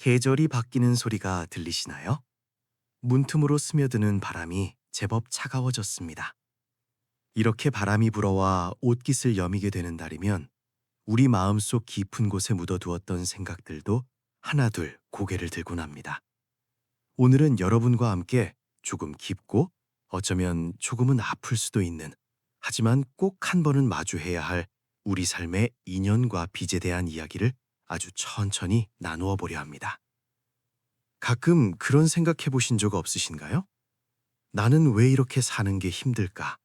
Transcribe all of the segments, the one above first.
계절이 바뀌는 소리가 들리시나요? 문틈으로 스며드는 바람이 제법 차가워졌습니다. 이렇게 바람이 불어와 옷깃을 여미게 되는 날이면 우리 마음속 깊은 곳에 묻어두었던 생각들도 하나둘 고개를 들곤 합니다. 오늘은 여러분과 함께 조금 깊고 어쩌면 조금은 아플 수도 있는, 하지만 꼭 한 번은 마주해야 할 우리 삶의 인연과 빚에 대한 이야기를 아주 천천히 나누어 보려 합니다. 가끔 그런 생각해 보신 적 없으신가요? 나는 왜 이렇게 사는 게 힘들까?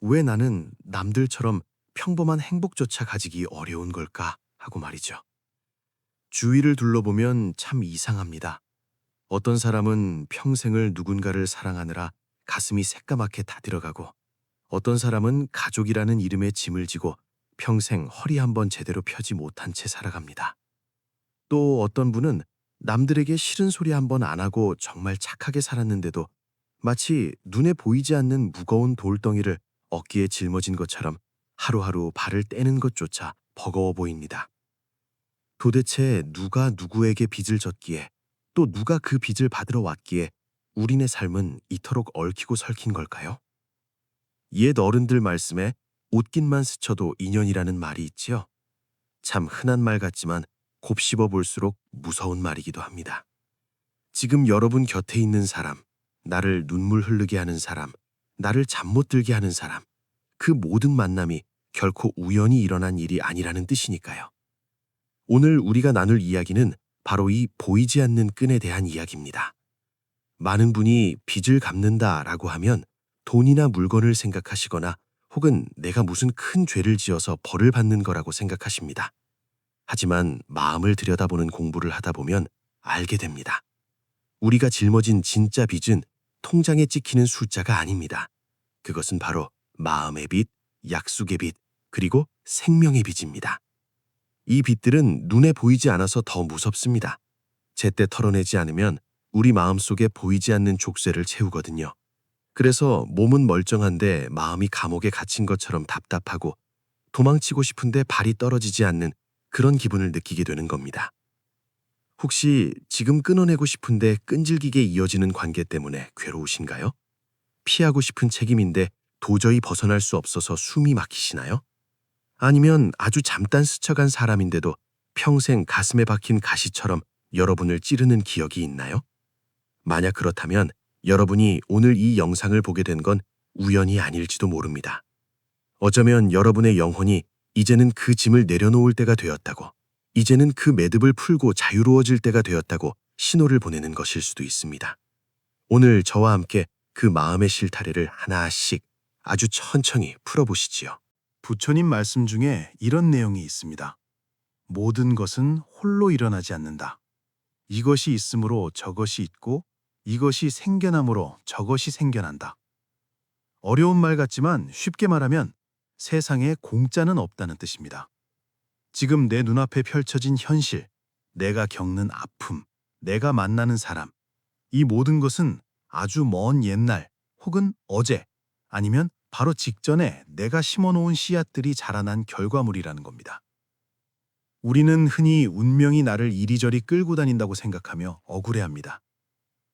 왜 나는 남들처럼 평범한 행복조차 가지기 어려운 걸까? 하고 말이죠. 주위를 둘러보면 참 이상합니다. 어떤 사람은 평생을 누군가를 사랑하느라 가슴이 새까맣게 타들어가고, 어떤 사람은 가족이라는 이름의 짐을 지고 평생 허리 한번 제대로 펴지 못한 채 살아갑니다. 또 어떤 분은 남들에게 싫은 소리 한번 안 하고 정말 착하게 살았는데도 마치 눈에 보이지 않는 무거운 돌덩이를 어깨에 짊어진 것처럼 하루하루 발을 떼는 것조차 버거워 보입니다. 도대체 누가 누구에게 빚을 졌기에, 또 누가 그 빚을 받으러 왔기에 우리네 삶은 이토록 얽히고 설킨 걸까요? 옛 어른들 말씀에 옷깃만 스쳐도 인연이라는 말이 있지요. 참 흔한 말 같지만 곱씹어 볼수록 무서운 말이기도 합니다. 지금 여러분 곁에 있는 사람, 나를 눈물 흐르게 하는 사람, 나를 잠 못 들게 하는 사람, 그 모든 만남이 결코 우연히 일어난 일이 아니라는 뜻이니까요. 오늘 우리가 나눌 이야기는 바로 이 보이지 않는 끈에 대한 이야기입니다. 많은 분이 빚을 갚는다라고 하면 돈이나 물건을 생각하시거나 혹은 내가 무슨 큰 죄를 지어서 벌을 받는 거라고 생각하십니다. 하지만 마음을 들여다보는 공부를 하다 보면 알게 됩니다. 우리가 짊어진 진짜 빚은 통장에 찍히는 숫자가 아닙니다. 그것은 바로 마음의 빚, 약속의 빚, 그리고 생명의 빚입니다. 이 빚들은 눈에 보이지 않아서 더 무섭습니다. 제때 털어내지 않으면 우리 마음속에 보이지 않는 족쇄를 채우거든요. 그래서 몸은 멀쩡한데 마음이 감옥에 갇힌 것처럼 답답하고, 도망치고 싶은데 발이 떨어지지 않는 그런 기분을 느끼게 되는 겁니다. 혹시 지금 끊어내고 싶은데 끈질기게 이어지는 관계 때문에 괴로우신가요? 피하고 싶은 책임인데 도저히 벗어날 수 없어서 숨이 막히시나요? 아니면 아주 잠깐 스쳐간 사람인데도 평생 가슴에 박힌 가시처럼 여러분을 찌르는 기억이 있나요? 만약 그렇다면 여러분이 오늘 이 영상을 보게 된 건 우연이 아닐지도 모릅니다. 어쩌면 여러분의 영혼이 이제는 그 짐을 내려놓을 때가 되었다고, 이제는 그 매듭을 풀고 자유로워질 때가 되었다고 신호를 보내는 것일 수도 있습니다. 오늘 저와 함께 그 마음의 실타래를 하나씩 아주 천천히 풀어보시지요. 부처님 말씀 중에 이런 내용이 있습니다. 모든 것은 홀로 일어나지 않는다. 이것이 있으므로 저것이 있고, 이것이 생겨나므로 저것이 생겨난다. 어려운 말 같지만 쉽게 말하면 세상에 공짜는 없다는 뜻입니다. 지금 내 눈앞에 펼쳐진 현실, 내가 겪는 아픔, 내가 만나는 사람, 이 모든 것은 아주 먼 옛날 혹은 어제, 아니면 바로 직전에 내가 심어놓은 씨앗들이 자라난 결과물이라는 겁니다. 우리는 흔히 운명이 나를 이리저리 끌고 다닌다고 생각하며 억울해합니다.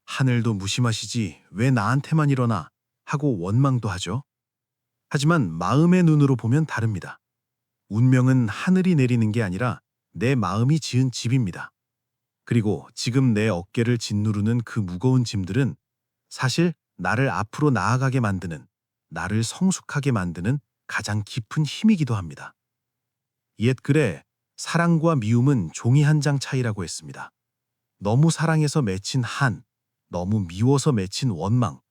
하늘도 무심하시지 왜 나한테만 일어나 하고 원망도 하죠. 하지만 마음의 눈으로 보면 다릅니다. 운명은 하늘이 내리는 게 아니라 내 마음이 지은 집입니다. 그리고 지금 내 어깨를 짓누르는 그 무거운 짐들은 사실 나를 앞으로 나아가게 만드는, 나를 성숙하게 만드는 가장 깊은 힘이기도 합니다. 옛 글에 사랑과 미움은 종이 한 장 차이라고 했습니다. 너무 사랑해서 맺힌 한, 너무 미워서 맺힌 원망,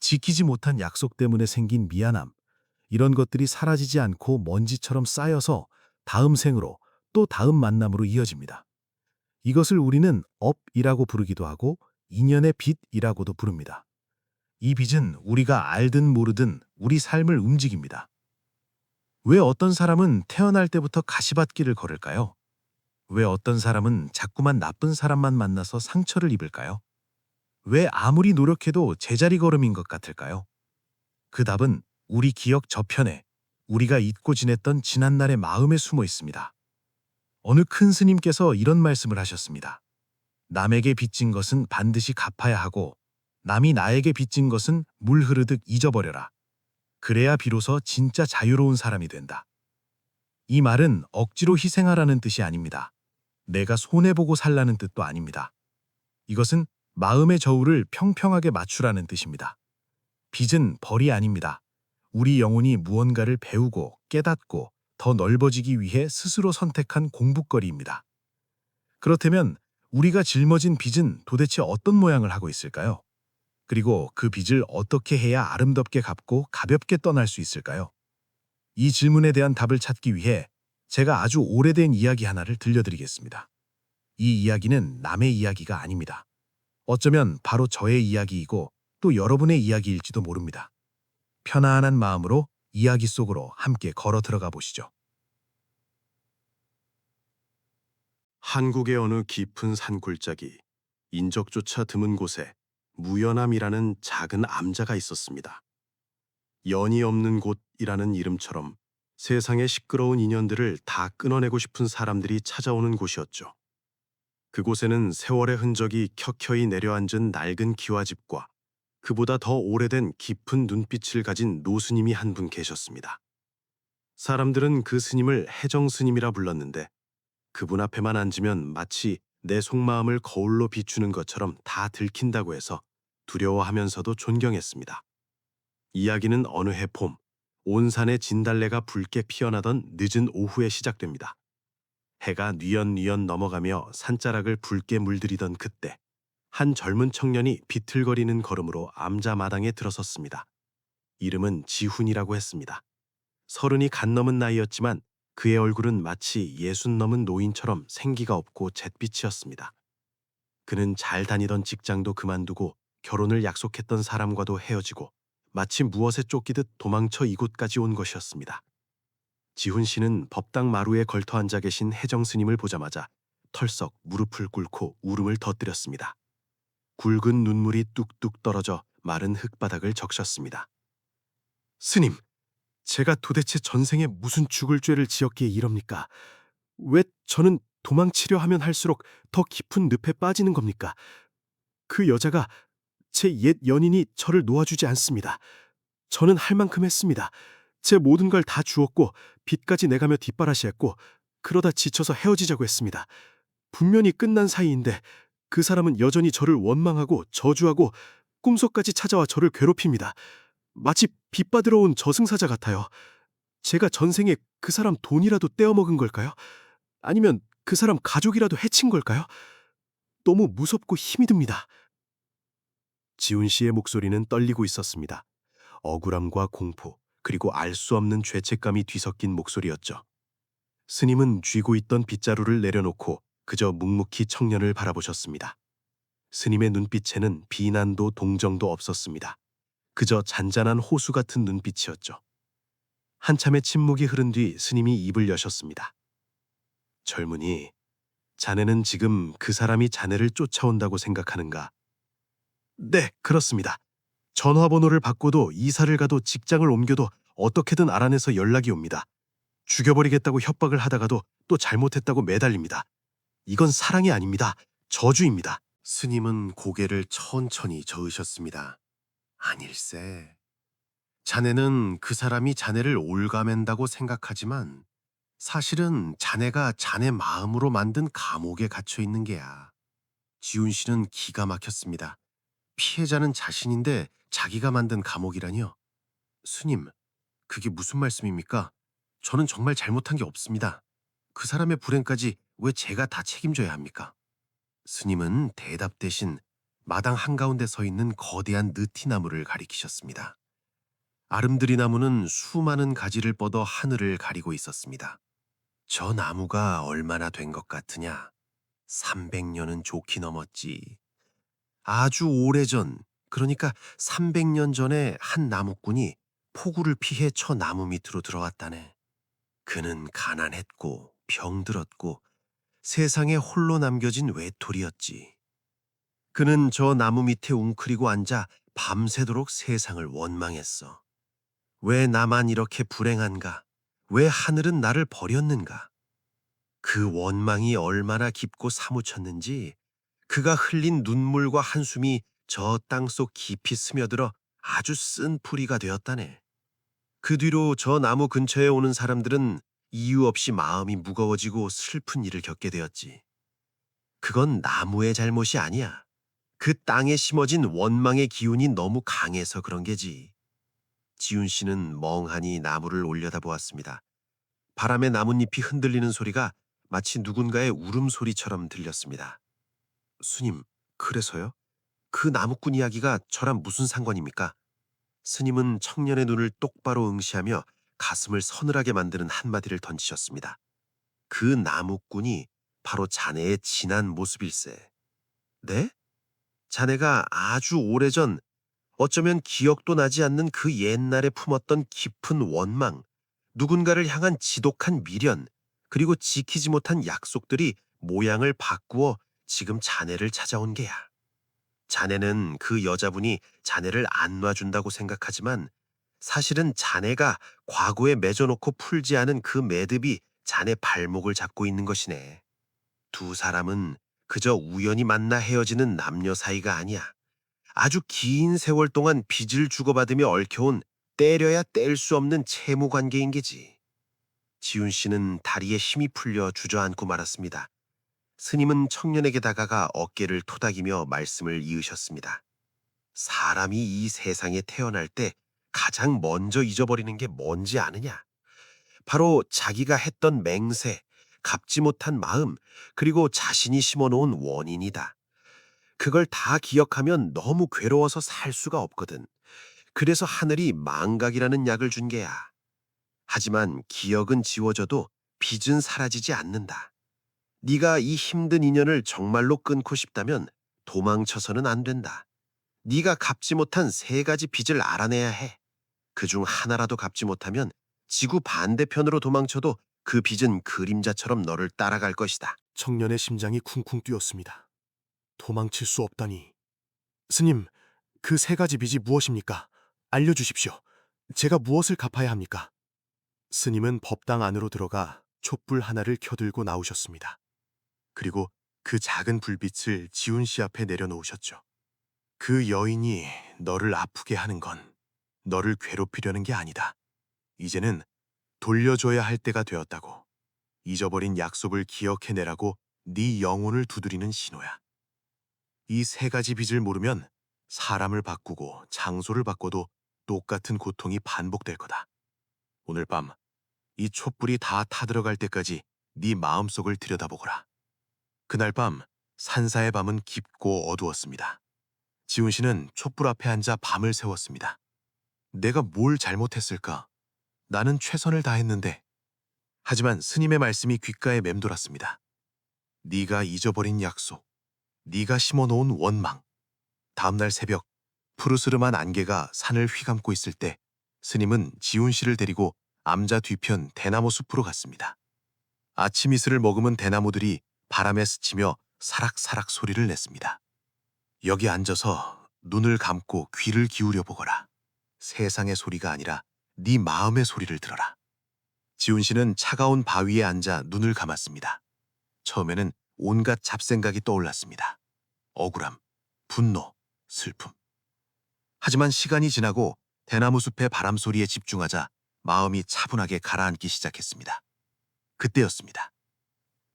지키지 못한 약속 때문에 생긴 미안함, 이런 것들이 사라지지 않고 먼지처럼 쌓여서 다음 생으로, 또 다음 만남으로 이어집니다. 이것을 우리는 업이라고 부르기도 하고 인연의 빚이라고도 부릅니다. 이 빚은 우리가 알든 모르든 우리 삶을 움직입니다. 왜 어떤 사람은 태어날 때부터 가시밭길을 걸을까요? 왜 어떤 사람은 자꾸만 나쁜 사람만 만나서 상처를 입을까요? 왜 아무리 노력해도 제자리 걸음인 것 같을까요? 그 답은 우리 기억 저편에, 우리가 잊고 지냈던 지난날의 마음에 숨어 있습니다. 어느 큰 스님께서 이런 말씀을 하셨습니다. 남에게 빚진 것은 반드시 갚아야 하고 남이 나에게 빚진 것은 물 흐르듯 잊어버려라. 그래야 비로소 진짜 자유로운 사람이 된다. 이 말은 억지로 희생하라는 뜻이 아닙니다. 내가 손해보고 살라는 뜻도 아닙니다. 이것은 마음의 저울을 평평하게 맞추라는 뜻입니다. 빚은 벌이 아닙니다. 우리 영혼이 무언가를 배우고 깨닫고 더 넓어지기 위해 스스로 선택한 공부거리입니다. 그렇다면 우리가 짊어진 빚은 도대체 어떤 모양을 하고 있을까요? 그리고 그 빚을 어떻게 해야 아름답게 갚고 가볍게 떠날 수 있을까요? 이 질문에 대한 답을 찾기 위해 제가 아주 오래된 이야기 하나를 들려드리겠습니다. 이 이야기는 남의 이야기가 아닙니다. 어쩌면 바로 저의 이야기이고 또 여러분의 이야기일지도 모릅니다. 편안한 마음으로 이야기 속으로 함께 걸어 들어가 보시죠. 한국의 어느 깊은 산골짜기, 인적조차 드문 곳에 무연함이라는 작은 암자가 있었습니다. 연이 없는 곳이라는 이름처럼 세상의 시끄러운 인연들을 다 끊어내고 싶은 사람들이 찾아오는 곳이었죠. 그곳에는 세월의 흔적이 켜켜이 내려앉은 낡은 기와집과 그보다 더 오래된 깊은 눈빛을 가진 노스님이 한 분 계셨습니다. 사람들은 그 스님을 해정 스님이라 불렀는데 그분 앞에만 앉으면 마치 내 속마음을 거울로 비추는 것처럼 다 들킨다고 해서 두려워하면서도 존경했습니다. 이야기는 어느 해 봄, 온 산에 진달래가 붉게 피어나던 늦은 오후에 시작됩니다. 해가 뉘엿뉘엿 넘어가며 산자락을 붉게 물들이던 그때 한 젊은 청년이 비틀거리는 걸음으로 암자 마당에 들어섰습니다. 이름은 지훈이라고 했습니다. 30이 갓 넘은 나이였지만 그의 얼굴은 마치 60 넘은 노인처럼 생기가 없고 잿빛이었습니다. 그는 잘 다니던 직장도 그만두고 결혼을 약속했던 사람과도 헤어지고 마치 무엇에 쫓기듯 도망쳐 이곳까지 온 것이었습니다. 지훈 씨는 법당 마루에 걸터 앉아 계신 해정 스님을 보자마자 털썩 무릎을 꿇고 울음을 터뜨렸습니다. 굵은 눈물이 뚝뚝 떨어져 마른 흙바닥을 적셨습니다. 스님, 제가 도대체 전생에 무슨 죽을 죄를 지었기에 이럽니까? 왜 저는 도망치려 하면 할수록 더 깊은 늪에 빠지는 겁니까? 그 여자가 제 옛 연인이 저를 놓아주지 않습니다. 저는 할 만큼 했습니다. 제 모든 걸 다 주었고 빚까지 내가며 뒷바라시했고 그러다 지쳐서 헤어지자고 했습니다. 분명히 끝난 사이인데 그 사람은 여전히 저를 원망하고 저주하고 꿈속까지 찾아와 저를 괴롭힙니다. 마치 빚받으러 온 저승사자 같아요. 제가 전생에 그 사람 돈이라도 떼어먹은 걸까요? 아니면 그 사람 가족이라도 해친 걸까요? 너무 무섭고 힘이 듭니다. 지훈 씨의 목소리는 떨리고 있었습니다. 억울함과 공포, 그리고 알 수 없는 죄책감이 뒤섞인 목소리였죠. 스님은 쥐고 있던 빗자루를 내려놓고 그저 묵묵히 청년을 바라보셨습니다. 스님의 눈빛에는 비난도 동정도 없었습니다. 그저 잔잔한 호수 같은 눈빛이었죠. 한참의 침묵이 흐른 뒤 스님이 입을 여셨습니다. 젊은이, 자네는 지금 그 사람이 자네를 쫓아온다고 생각하는가? 네, 그렇습니다. 전화번호를 바꿔도 이사를 가도 직장을 옮겨도 어떻게든 알아내서 연락이 옵니다. 죽여버리겠다고 협박을 하다가도 또 잘못했다고 매달립니다. 이건 사랑이 아닙니다. 저주입니다. 스님은 고개를 천천히 저으셨습니다. 아닐세. 자네는 그 사람이 자네를 올가맨다고 생각하지만 사실은 자네가 자네 마음으로 만든 감옥에 갇혀 있는 게야. 지훈 씨는 기가 막혔습니다. 피해자는 자신인데 자기가 만든 감옥이라니요? 스님, 그게 무슨 말씀입니까? 저는 정말 잘못한 게 없습니다. 그 사람의 불행까지 왜 제가 다 책임져야 합니까? 스님은 대답 대신 마당 한가운데 서 있는 거대한 느티나무를 가리키셨습니다. 아름드리 나무는 수많은 가지를 뻗어 하늘을 가리고 있었습니다. 저 나무가 얼마나 된 것 같으냐? 300년은 좋게 넘었지. 아주 오래전, 그러니까 300년 전에 한 나무꾼이 폭우를 피해 저 나무 밑으로 들어왔다네. 그는 가난했고 병들었고 세상에 홀로 남겨진 외톨이였지. 그는 저 나무 밑에 웅크리고 앉아 밤새도록 세상을 원망했어. 왜 나만 이렇게 불행한가? 왜 하늘은 나를 버렸는가? 그 원망이 얼마나 깊고 사무쳤는지 그가 흘린 눈물과 한숨이 저 땅속 깊이 스며들어 아주 쓴 풀이가 되었다네. 그 뒤로 저 나무 근처에 오는 사람들은 이유 없이 마음이 무거워지고 슬픈 일을 겪게 되었지. 그건 나무의 잘못이 아니야. 그 땅에 심어진 원망의 기운이 너무 강해서 그런 게지. 지훈 씨는 멍하니 나무를 올려다보았습니다. 바람에 나뭇잎이 흔들리는 소리가 마치 누군가의 울음소리처럼 들렸습니다. 스님, 그래서요? 그 나무꾼 이야기가 저랑 무슨 상관입니까? 스님은 청년의 눈을 똑바로 응시하며 가슴을 서늘하게 만드는 한마디를 던지셨습니다. 그 나무꾼이 바로 자네의 진한 모습일세. 네? 자네가 아주 오래전, 어쩌면 기억도 나지 않는 그 옛날에 품었던 깊은 원망, 누군가를 향한 지독한 미련, 그리고 지키지 못한 약속들이 모양을 바꾸어 지금 자네를 찾아온 게야. 자네는 그 여자분이 자네를 안 놔준다고 생각하지만 사실은 자네가 과거에 맺어놓고 풀지 않은 그 매듭이 자네 발목을 잡고 있는 것이네. 두 사람은 그저 우연히 만나 헤어지는 남녀 사이가 아니야. 아주 긴 세월 동안 빚을 주고받으며 얽혀온 때려야 뗄 수 없는 채무 관계인 게지. 지훈 씨는 다리에 힘이 풀려 주저앉고 말았습니다. 스님은 청년에게 다가가 어깨를 토닥이며 말씀을 이으셨습니다. 사람이 이 세상에 태어날 때 가장 먼저 잊어버리는 게 뭔지 아느냐? 바로 자기가 했던 맹세, 갚지 못한 마음, 그리고 자신이 심어놓은 원인이다. 그걸 다 기억하면 너무 괴로워서 살 수가 없거든. 그래서 하늘이 망각이라는 약을 준 게야. 하지만 기억은 지워져도 빚은 사라지지 않는다. 네가 이 힘든 인연을 정말로 끊고 싶다면 도망쳐서는 안 된다. 네가 갚지 못한 3가지 빚을 알아내야 해. 그중 하나라도 갚지 못하면 지구 반대편으로 도망쳐도 그 빚은 그림자처럼 너를 따라갈 것이다. 청년의 심장이 쿵쿵 뛰었습니다. 도망칠 수 없다니. 스님, 그 3가지 빚이 무엇입니까? 알려주십시오. 제가 무엇을 갚아야 합니까? 스님은 법당 안으로 들어가 촛불 하나를 켜들고 나오셨습니다. 그리고 그 작은 불빛을 지훈 씨 앞에 내려놓으셨죠. 그 여인이 너를 아프게 하는 건 너를 괴롭히려는 게 아니다. 이제는 돌려줘야 할 때가 되었다고. 잊어버린 약속을 기억해내라고 네 영혼을 두드리는 신호야. 이 3가지 빚을 모르면 사람을 바꾸고 장소를 바꿔도 똑같은 고통이 반복될 거다. 오늘 밤 이 촛불이 다 타들어갈 때까지 네 마음속을 들여다보거라. 그날 밤 산사의 밤은 깊고 어두웠습니다. 지훈 씨는 촛불 앞에 앉아 밤을 새웠습니다. 내가 뭘 잘못했을까? 나는 최선을 다했는데. 하지만 스님의 말씀이 귓가에 맴돌았습니다. 네가 잊어버린 약속, 네가 심어놓은 원망. 다음날 새벽 푸르스름한 안개가 산을 휘감고 있을 때 스님은 지훈 씨를 데리고 암자 뒤편 대나무 숲으로 갔습니다. 아침 이슬을 머금은 대나무들이 바람에 스치며 사락사락 소리를 냈습니다. 여기 앉아서 눈을 감고 귀를 기울여 보거라. 세상의 소리가 아니라 네 마음의 소리를 들어라. 지훈 씨는 차가운 바위에 앉아 눈을 감았습니다. 처음에는 온갖 잡생각이 떠올랐습니다. 억울함, 분노, 슬픔. 하지만 시간이 지나고 대나무 숲의 바람 소리에 집중하자 마음이 차분하게 가라앉기 시작했습니다. 그때였습니다.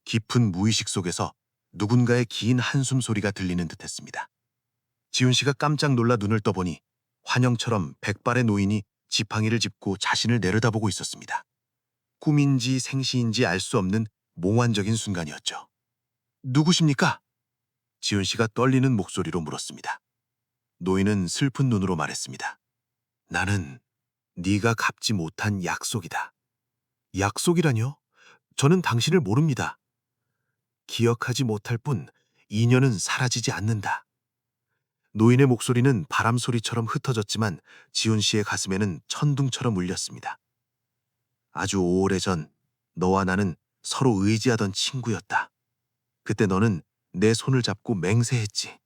깊은 무의식 속에서 누군가의 긴 한숨 소리가 들리는 듯했습니다. 지훈 씨가 깜짝 놀라 눈을 떠보니 환영처럼 백발의 노인이 지팡이를 짚고 자신을 내려다보고 있었습니다. 꿈인지 생시인지 알 수 없는 몽환적인 순간이었죠. 누구십니까? 지훈 씨가 떨리는 목소리로 물었습니다. 노인은 슬픈 눈으로 말했습니다. 나는 네가 갚지 못한 약속이다. 약속이라뇨? 저는 당신을 모릅니다. 기억하지 못할 뿐 인연은 사라지지 않는다. 노인의 목소리는 바람 소리처럼 흩어졌지만 지훈 씨의 가슴에는 천둥처럼 울렸습니다. 아주 오래전 너와 나는 서로 의지하던 친구였다. 그때 너는 내 손을 잡고 맹세했지.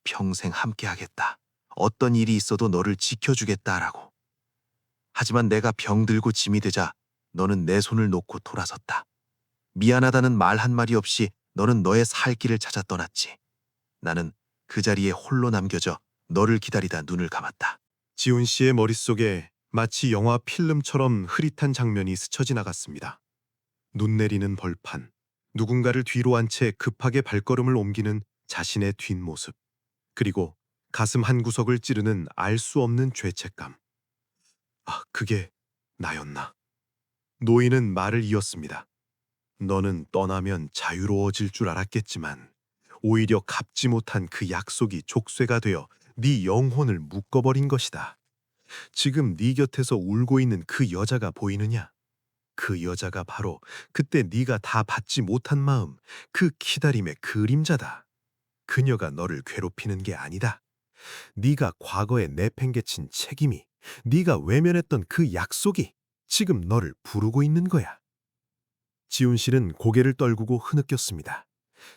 평생 함께하겠다. 어떤 일이 있어도 너를 지켜주겠다라고. 하지만 내가 병들고 짐이 되자 너는 내 손을 놓고 돌아섰다. 미안하다는 말 한마디 없이 너는 너의 살 길을 찾아 떠났지. 나는 그 자리에 홀로 남겨져 너를 기다리다 눈을 감았다. 지훈 씨의 머릿속에 마치 영화 필름처럼 흐릿한 장면이 스쳐 지나갔습니다. 눈 내리는 벌판, 누군가를 뒤로 한 채 급하게 발걸음을 옮기는 자신의 뒷모습, 그리고 가슴 한구석을 찌르는 알 수 없는 죄책감. 아, 그게 나였나? 노인은 말을 이었습니다. 너는 떠나면 자유로워질 줄 알았겠지만 오히려 갚지 못한 그 약속이 족쇄가 되어 네 영혼을 묶어버린 것이다. 지금 네 곁에서 울고 있는 그 여자가 보이느냐? 그 여자가 바로 그때 네가 다 받지 못한 마음, 그 기다림의 그림자다. 그녀가 너를 괴롭히는 게 아니다. 네가 과거에 내팽개친 책임이, 네가 외면했던 그 약속이 지금 너를 부르고 있는 거야. 지훈 씨는 고개를 떨구고 흐느꼈습니다.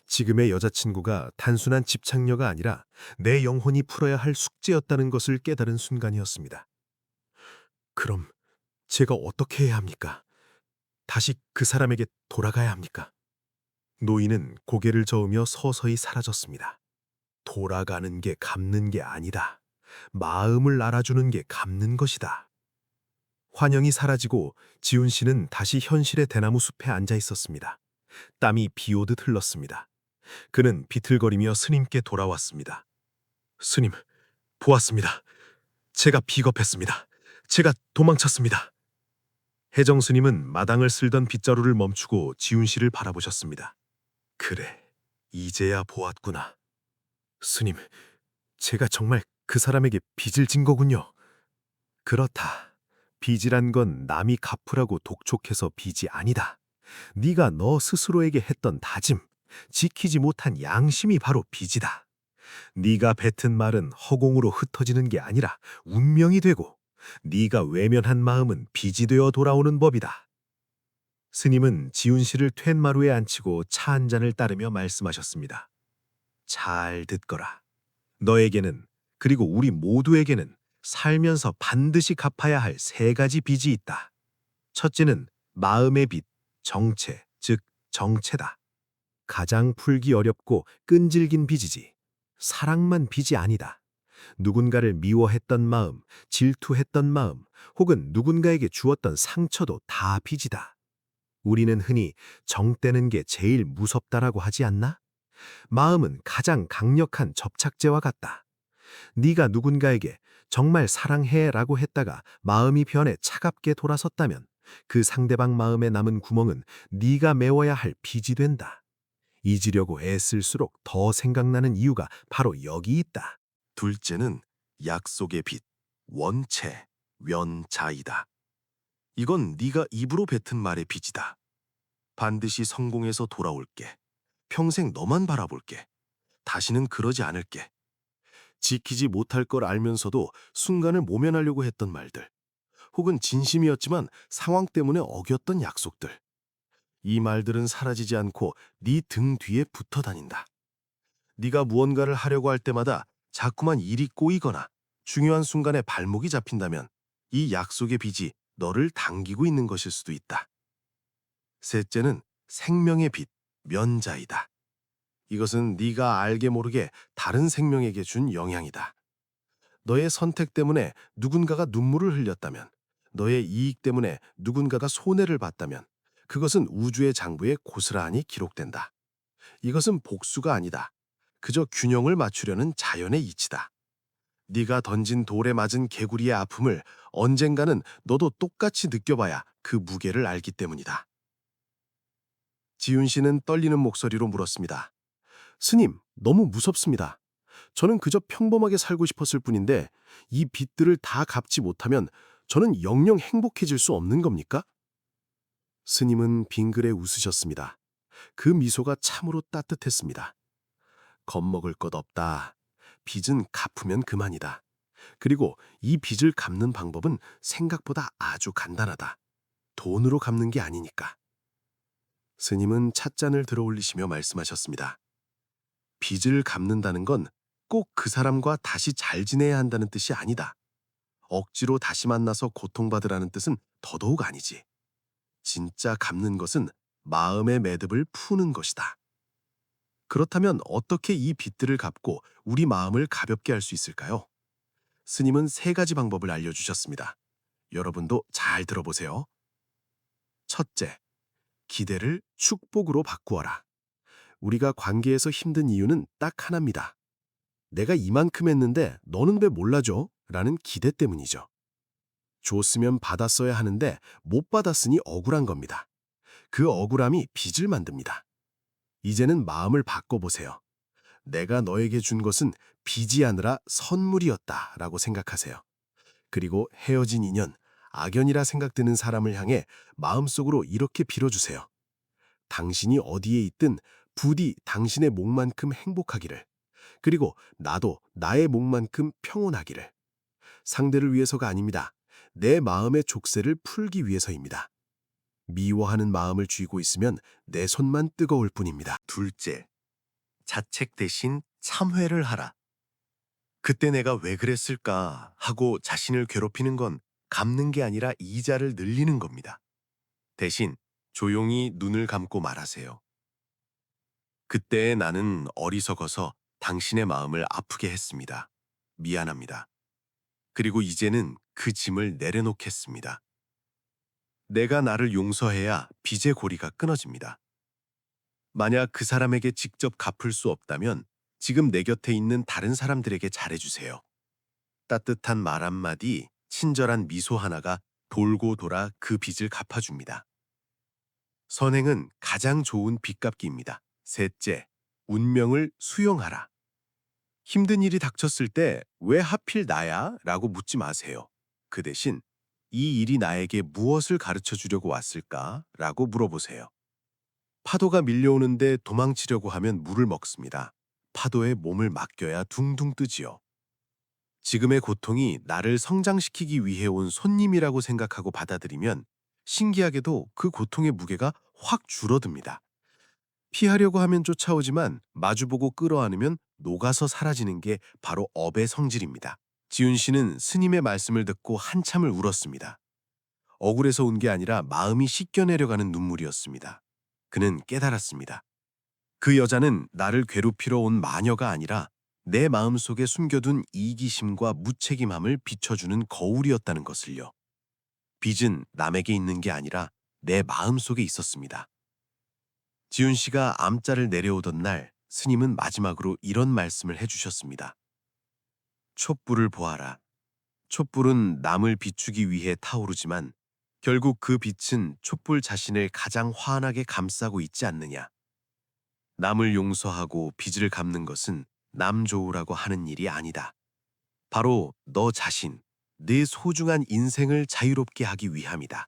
지금의 여자친구가 단순한 집착녀가 아니라 내 영혼이 풀어야 할 숙제였다는 것을 깨달은 순간이었습니다. 그럼 제가 어떻게 해야 합니까? 다시 그 사람에게 돌아가야 합니까? 노인은 고개를 저으며 서서히 사라졌습니다. 돌아가는 게 갚는 게 아니다. 마음을 알아주는 게 갚는 것이다. 환영이 사라지고 지훈 씨는 다시 현실의 대나무 숲에 앉아 있었습니다. 땀이 비 오듯 흘렀습니다. 그는 비틀거리며 스님께 돌아왔습니다. 스님, 보았습니다. 제가 비겁했습니다. 제가 도망쳤습니다. 혜정 스님은 마당을 쓸던 빗자루를 멈추고 지훈 씨를 바라보셨습니다. 그래, 이제야 보았구나. 스님, 제가 정말 그 사람에게 빚을 진 거군요. 그렇다. 빚이란 건 남이 갚으라고 독촉해서 빚이 아니다. 네가 너 스스로에게 했던 다짐, 지키지 못한 양심이 바로 빚이다. 네가 뱉은 말은 허공으로 흩어지는 게 아니라 운명이 되고 네가 외면한 마음은 빚이 되어 돌아오는 법이다. 스님은 지훈 씨를 퇴마루에 앉히고 차 한 잔을 따르며 말씀하셨습니다. 잘 듣거라. 너에게는, 그리고 우리 모두에게는 살면서 반드시 갚아야 할 세 가지 빚이 있다. 첫째는 마음의 빚, 정체, 즉 정체다. 가장 풀기 어렵고 끈질긴 빚이지. 사랑만 빚이 아니다. 누군가를 미워했던 마음, 질투했던 마음, 혹은 누군가에게 주었던 상처도 다 빚이다. 우리는 흔히 정 떼는 게 제일 무섭다라고 하지 않나? 마음은 가장 강력한 접착제와 같다. 네가 누군가에게 정말 사랑해라고 했다가 마음이 변해 차갑게 돌아섰다면 그 상대방 마음에 남은 구멍은 네가 메워야 할 빚이 된다. 잊으려고 애쓸수록 더 생각나는 이유가 바로 여기 있다. 둘째는 약속의 빚, 원체, 원자이다. 이건 네가 입으로 뱉은 말의 빚이다. 반드시 성공해서 돌아올게. 평생 너만 바라볼게. 다시는 그러지 않을게. 지키지 못할 걸 알면서도 순간을 모면하려고 했던 말들. 혹은 진심이었지만 상황 때문에 어겼던 약속들. 이 말들은 사라지지 않고 네 등 뒤에 붙어 다닌다. 네가 무언가를 하려고 할 때마다 자꾸만 일이 꼬이거나 중요한 순간에 발목이 잡힌다면 이 약속의 빚이 너를 당기고 있는 것일 수도 있다. 셋째는 생명의 빚, 면자이다. 이것은 네가 알게 모르게 다른 생명에게 준 영향이다. 너의 선택 때문에 누군가가 눈물을 흘렸다면, 너의 이익 때문에 누군가가 손해를 봤다면 그것은 우주의 장부에 고스란히 기록된다. 이것은 복수가 아니다. 그저 균형을 맞추려는 자연의 이치다. 네가 던진 돌에 맞은 개구리의 아픔을 언젠가는 너도 똑같이 느껴봐야 그 무게를 알기 때문이다. 지훈 씨는 떨리는 목소리로 물었습니다. 스님, 너무 무섭습니다. 저는 그저 평범하게 살고 싶었을 뿐인데 이 빚들을 다 갚지 못하면 저는 영영 행복해질 수 없는 겁니까? 스님은 빙그레 웃으셨습니다. 그 미소가 참으로 따뜻했습니다. 겁먹을 것 없다. 빚은 갚으면 그만이다. 그리고 이 빚을 갚는 방법은 생각보다 아주 간단하다. 돈으로 갚는 게 아니니까. 스님은 찻잔을 들어 올리시며 말씀하셨습니다. 빚을 갚는다는 건 꼭 그 사람과 다시 잘 지내야 한다는 뜻이 아니다. 억지로 다시 만나서 고통받으라는 뜻은 더더욱 아니지. 진짜 갚는 것은 마음의 매듭을 푸는 것이다. 그렇다면 어떻게 이 빚들을 갚고 우리 마음을 가볍게 할 수 있을까요? 스님은 세 가지 방법을 알려주셨습니다. 여러분도 잘 들어보세요. 첫째, 기대를 축복으로 바꾸어라. 우리가 관계에서 힘든 이유는 딱 하나입니다. 내가 이만큼 했는데 너는 왜 몰라줘? 라는 기대 때문이죠. 줬으면 받았어야 하는데 못 받았으니 억울한 겁니다. 그 억울함이 빚을 만듭니다. 이제는 마음을 바꿔보세요. 내가 너에게 준 것은 빚이 아니라 선물이었다 라고 생각하세요. 그리고 헤어진 인연, 악연이라 생각되는 사람을 향해 마음속으로 이렇게 빌어주세요. 당신이 어디에 있든 부디 당신의 몫만큼 행복하기를, 그리고 나도 나의 몫만큼 평온하기를. 상대를 위해서가 아닙니다. 내 마음의 족쇄를 풀기 위해서입니다. 미워하는 마음을 쥐고 있으면 내 손만 뜨거울 뿐입니다. 둘째, 자책 대신 참회를 하라. 그때 내가 왜 그랬을까 하고 자신을 괴롭히는 건 갚는 게 아니라 이자를 늘리는 겁니다. 대신 조용히 눈을 감고 말하세요. 그때 나는 어리석어서 당신의 마음을 아프게 했습니다. 미안합니다. 그리고 이제는 그 짐을 내려놓겠습니다. 내가 나를 용서해야 빚의 고리가 끊어집니다. 만약 그 사람에게 직접 갚을 수 없다면 지금 내 곁에 있는 다른 사람들에게 잘해주세요. 따뜻한 말 한마디, 친절한 미소 하나가 돌고 돌아 그 빚을 갚아줍니다. 선행은 가장 좋은 빚갚기입니다. 셋째, 운명을 수용하라. 힘든 일이 닥쳤을 때 왜 하필 나야? 라고 묻지 마세요. 그 대신 이 일이 나에게 무엇을 가르쳐 주려고 왔을까? 라고 물어보세요. 파도가 밀려오는데 도망치려고 하면 물을 먹습니다. 파도에 몸을 맡겨야 둥둥 뜨지요. 지금의 고통이 나를 성장시키기 위해 온 손님이라고 생각하고 받아들이면 신기하게도 그 고통의 무게가 확 줄어듭니다. 피하려고 하면 쫓아오지만 마주보고 끌어안으면 녹아서 사라지는 게 바로 업의 성질입니다. 지훈 씨는 스님의 말씀을 듣고 한참을 울었습니다. 억울해서 운 게 아니라 마음이 씻겨내려가는 눈물이었습니다. 그는 깨달았습니다. 그 여자는 나를 괴롭히러 온 마녀가 아니라 내 마음속에 숨겨둔 이기심과 무책임함을 비춰주는 거울이었다는 것을요. 빚은 남에게 있는 게 아니라 내 마음속에 있었습니다. 지훈 씨가 암자를 내려오던 날 스님은 마지막으로 이런 말씀을 해주셨습니다. 촛불을 보아라. 촛불은 남을 비추기 위해 타오르지만 결국 그 빛은 촛불 자신을 가장 환하게 감싸고 있지 않느냐. 남을 용서하고 빚을 갚는 것은 남 좋으라고 하는 일이 아니다. 바로 너 자신, 네 소중한 인생을 자유롭게 하기 위함이다.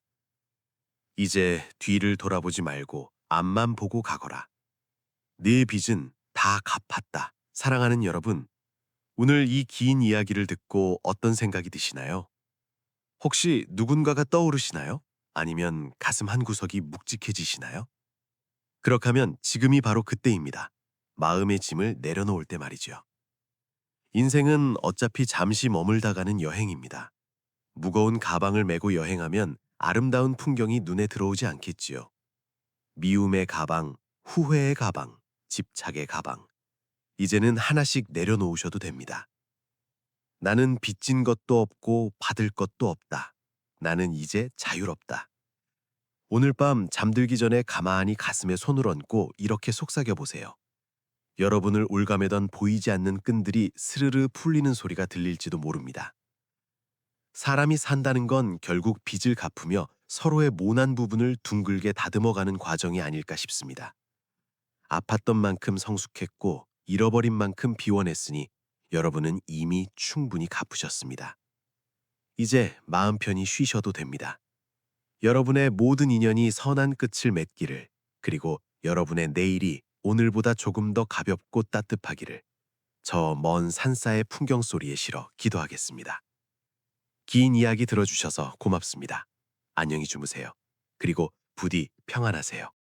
이제 뒤를 돌아보지 말고 앞만 보고 가거라. 네 빚은 다 갚았다. 사랑하는 여러분, 오늘 이 긴 이야기를 듣고 어떤 생각이 드시나요? 혹시 누군가가 떠오르시나요? 아니면 가슴 한구석이 묵직해지시나요? 그렇다면 지금이 바로 그때입니다. 마음의 짐을 내려놓을 때 말이죠. 인생은 어차피 잠시 머물다 가는 여행입니다. 무거운 가방을 메고 여행하면 아름다운 풍경이 눈에 들어오지 않겠지요. 미움의 가방, 후회의 가방, 집착의 가방. 이제는 하나씩 내려놓으셔도 됩니다. 나는 빚진 것도 없고 받을 것도 없다. 나는 이제 자유롭다. 오늘 밤 잠들기 전에 가만히 가슴에 손을 얹고 이렇게 속삭여 보세요. 여러분을 올가매던 보이지 않는 끈들이 스르르 풀리는 소리가 들릴지도 모릅니다. 사람이 산다는 건 결국 빚을 갚으며 서로의 모난 부분을 둥글게 다듬어가는 과정이 아닐까 싶습니다. 아팠던 만큼 성숙했고 잃어버린 만큼 비워냈으니 여러분은 이미 충분히 갚으셨습니다. 이제 마음 편히 쉬셔도 됩니다. 여러분의 모든 인연이 선한 끝을 맺기를, 그리고 여러분의 내일이 오늘보다 조금 더 가볍고 따뜻하기를 저 먼 산사의 풍경 소리에 실어 기도하겠습니다. 긴 이야기 들어주셔서 고맙습니다. 안녕히 주무세요. 그리고 부디 평안하세요.